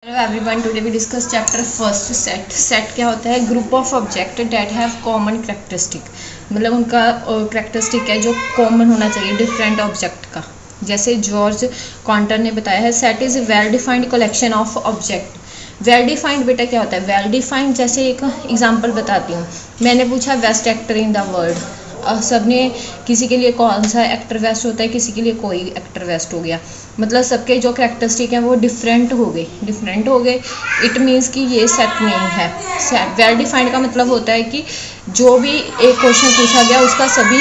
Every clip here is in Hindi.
Hello everyone, today we discuss chapter first set. Set क्या होता है? Group of object that have common characteristic, मतलब उनका करेक्टरिस्टिक है जो कॉमन होना चाहिए डिफरेंट ऑब्जेक्ट का। जैसे जॉर्ज कॉन्टर ने बताया है, set is well defined collection of object. Well defined बेटा क्या होता है? वेल डिफाइंड जैसे एक एग्जांपल बताती हूँ। मैंने पूछा best actor in the world, सबने किसी के लिए कौन सा एक्टर बेस्ट होता है, किसी के लिए कोई एक्टर बेस्ट हो गया। मतलब सबके जो करेक्टरिस्टिक हैं वो डिफरेंट हो गए। इट मीन्स कि ये सेट नहीं है। वेल डिफाइंड का मतलब होता है कि जो भी एक क्वेश्चन पूछा गया उसका सभी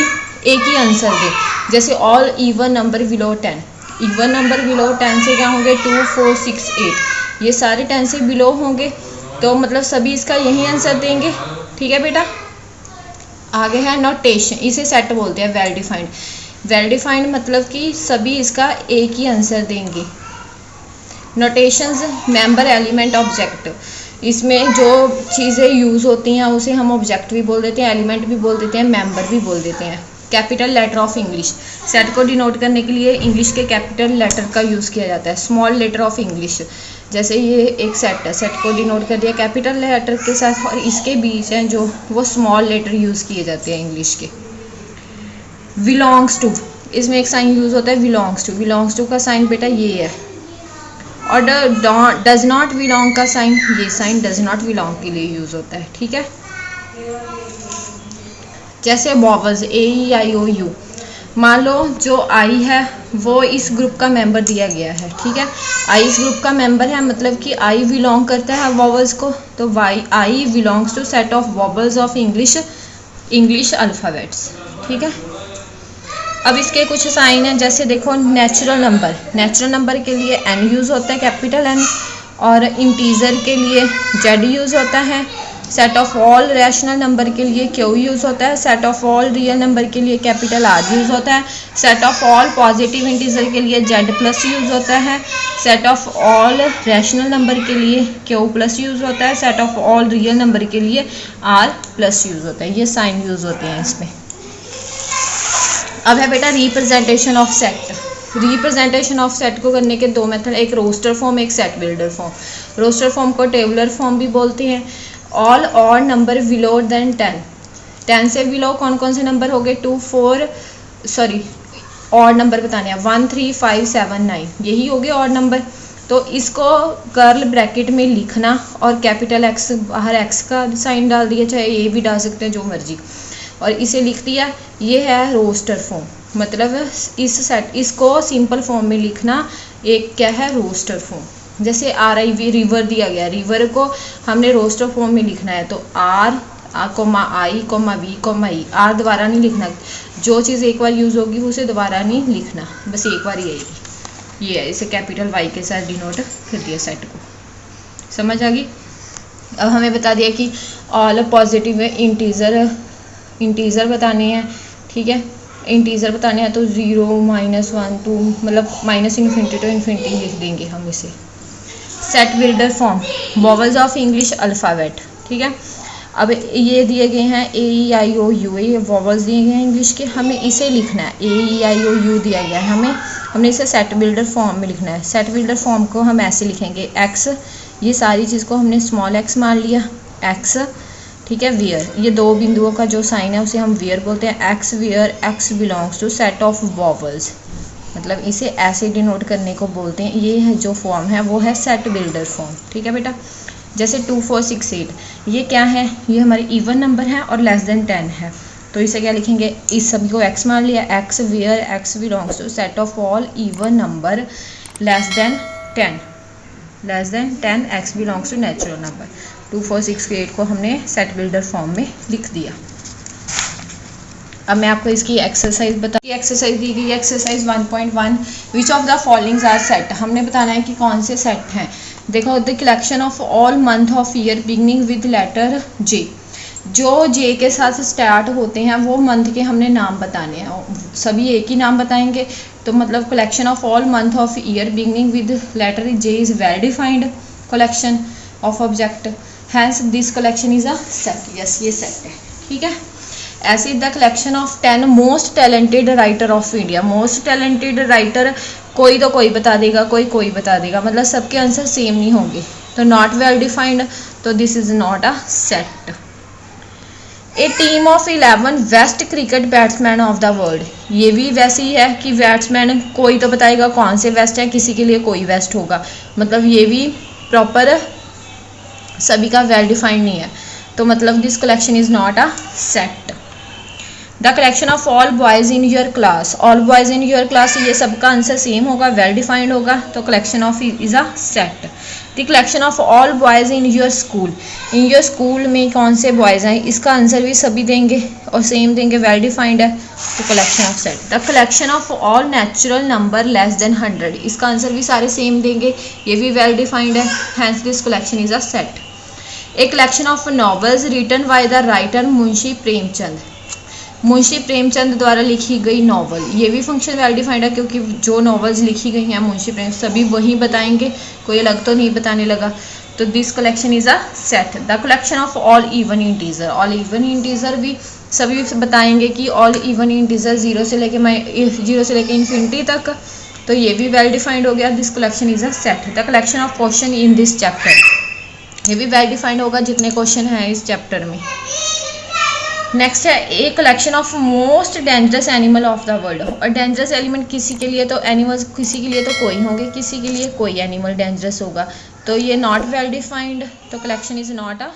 एक ही आंसर दे। जैसे all even number below 10, even number below 10 से क्या होंगे? 2, 4, 6, 8, ये सारे 10 से बिलो होंगे, तो मतलब सभी इसका यही आंसर देंगे। ठीक है बेटा। आगे है नोटेशन, इसे सेट बोलते हैं वेल डिफाइंड। वेल डिफाइंड मतलब कि सभी इसका एक ही आंसर देंगे। नोटेशंस, मेंबर, एलिमेंट, ऑब्जेक्ट, इसमें जो चीज़ें यूज़ होती हैं उसे हम ऑब्जेक्ट भी बोल देते हैं, एलिमेंट भी बोल देते हैं, मेंबर भी बोल देते हैं। Capital letter of English, set को डिनोट करने के लिए इंग्लिश के कैपिटल लेटर का यूज़ किया जाता है। स्मॉल लेटर ऑफ इंग्लिश, जैसे ये एक सेट है, सेट को डिनोट कर दिया कैपिटल लेटर के साथ, और इसके बीच हैं जो वो स्मॉल लेटर यूज़ किए जाते हैं इंग्लिश के। बिलोंग्स टू, इसमें एक साइन यूज़ होता है बिलोंग्स टू। बिलोंग्स टू का साइन बेटा ये है। और डज नॉट बिलोंग का साइन, ये साइन डज नॉट बिलोंग के लिए यूज़ होता है। ठीक है। जैसे वॉवल्स A-E-I-O-U, मान लो जो आई है वो इस ग्रुप का मेंबर दिया गया है। ठीक है। आई इस ग्रुप का मेंबर है, मतलब कि आई बिलोंग करता है वॉवल्स को, तो I belongs to set of vowels of English alphabets. ठीक है। अब इसके कुछ साइन हैं, जैसे देखो नेचुरल नंबर के लिए N यूज़ होता है, कैपिटल N, और इंटीजर के लिए Z यूज़ होता है। Set of all rational number के लिए Q यूज़ होता है। Set of all real number के लिए कैपिटल R यूज़ होता है। Set of all positive integer के लिए Z+ यूज़ होता है। Set of all rational number के लिए Q+ यूज़ होता है। Set of all real number के लिए R+ यूज़ होता है। ये साइन यूज़ होते हैं इसमें। अब है बेटा representation of set. Representation of set को करने के दो मेथड, एक रोस्टर फॉर्म, एक set builder form. Roster form को टेबुलर फॉर्म भी बोलते हैं। ऑल और नंबर बिलो देन 10 से बिलो कौन कौन से नंबर हो गए? 2, 4, सॉरी और नंबर बताने हैं 1, 3, 5, 7, 9, यही हो गए और नंबर। तो इसको कर्ल ब्रैकेट में लिखना और कैपिटल X बाहर X का साइन डाल दिया, चाहे ये भी डाल सकते हैं जो मर्जी, और इसे लिख दिया। ये है रोस्टर फॉर्म, मतलब इस सेट इसको सिंपल फॉर्म में लिखना। एक क्या है? Roster form. जैसे RIV रिवर दिया गया, रिवर को हमने रोस्टर फॉर्म में लिखना है, तो R, I, V, E। R दोबारा नहीं लिखना, जो चीज़ एक बार यूज़ होगी उसे दोबारा नहीं लिखना, बस एक बार ही आएगी। ये है, इसे कैपिटल Y के साथ डिनोट कर दिया सेट को। समझ आ गई? अब हमें बता दिया कि ऑल पॉजिटिव इंटीजर बताने हैं। ठीक है। इंटीजर बताने हैं तो 0, -1, 2, मतलब -∞ to ∞ लिख देंगे हम इसे। Set builder form, vowels of English alphabet. ठीक है। अब ये दिए गए हैं A-E-I-O-U, ये वॉवल्स दिए गए हैं इंग्लिश के, हमें इसे लिखना है। A-E-I-O-U दिया गया है हमने इसे सेट बिल्डर फॉर्म में लिखना है। सेट बिल्डर फॉर्म को हम ऐसे लिखेंगे, X, ये सारी चीज़ को हमने स्मॉल x मान लिया, X। ठीक है। वेयर, ये दो बिंदुओं का जो साइन है उसे हम वेयर बोलते हैं। X where X belongs to set of vowels, मतलब इसे ऐसे डिनोट करने को बोलते हैं। ये है जो फॉर्म है वो है सेट बिल्डर फॉर्म। ठीक है बेटा। जैसे 2, 4, 6, 8, ये क्या है? ये हमारे इवन नंबर है और लेस देन 10 है, तो इसे क्या लिखेंगे? इस सभी को X मान लिया, X where X belongs to set of all even number less than 10, X belongs to natural number. 2, 4, 6, 8 को हमने सेट बिल्डर फॉर्म में लिख दिया। अब मैं आपको इसकी एक्सरसाइज एक्सरसाइज दी गई है, exercise 1.1, which of the followings are set. हमने बताना है कि कौन से सेट हैं। देखो, the collection of all month of year beginning with letter J, जो J के साथ स्टार्ट होते हैं वो मंथ के हमने नाम बताने हैं। सभी एक ही नाम बताएंगे, तो मतलब collection of all month of year beginning with letter J is well defined collection of object, hence this collection is a set. Yes, ये सेट है। ठीक है। ऐसे the collection of 10 most talented writer of India. Most talented writer कोई तो कोई बता देगा, कोई बता देगा, मतलब सबके आंसर सेम नहीं होंगे। तो नॉट वेल डिफाइंड, तो this is not a set. A team of 11 best cricket batsman of the world, ये भी वैसे ही है कि बैट्समैन कोई तो बताएगा कौन से बेस्ट है, किसी के लिए कोई बेस्ट होगा, मतलब ये भी प्रॉपर सभी का वेल डिफाइंड नहीं है। तो मतलब this collection is not a set. The collection of all boys in your class, all boys in your class, ये सबका आंसर सेम होगा, वेल डिफाइंड होगा, तो collection of is a set. The collection of all boys in your school, in your school में कौन से बॉयज़ हैं, इसका आंसर भी सभी देंगे और सेम देंगे, वेल डिफाइंड है, तो collection of set. The collection of all natural number less than 100, इसका आंसर भी सारे सेम देंगे, ये भी वेल डिफाइंड है, hence this collection is a set. A collection of novels written by the writer Munshi Premchand, Munshi Premchand द्वारा लिखी गई नॉवल, ये भी फंक्शन वेल डिफाइंड है क्योंकि जो नॉवेल्स लिखी गई हैं मुंशी प्रेम सभी वही बताएंगे, कोई अलग तो नहीं बताने लगा, तो this collection is a set. The collection of all even integer, all even integer भी सभी बताएंगे कि ऑल इवन इंटीजर जीरो से लेके इन्फिनिटी तक, तो ये भी वेल डिफाइंड हो गया, this collection is a set. The collection of question in this chapter, ये भी वेल डिफाइंड होगा जितने क्वेश्चन हैं इस चैप्टर में। नेक्स्ट है a collection of most dangerous animal of the world, और डेंजरस एलिमेंट किसी के लिए तो एनिमल्स, किसी के लिए तो कोई होंगे, किसी के लिए कोई एनिमल डेंजरस होगा, तो ये नॉट वेल डिफाइंड, तो कलेक्शन इज नॉट अ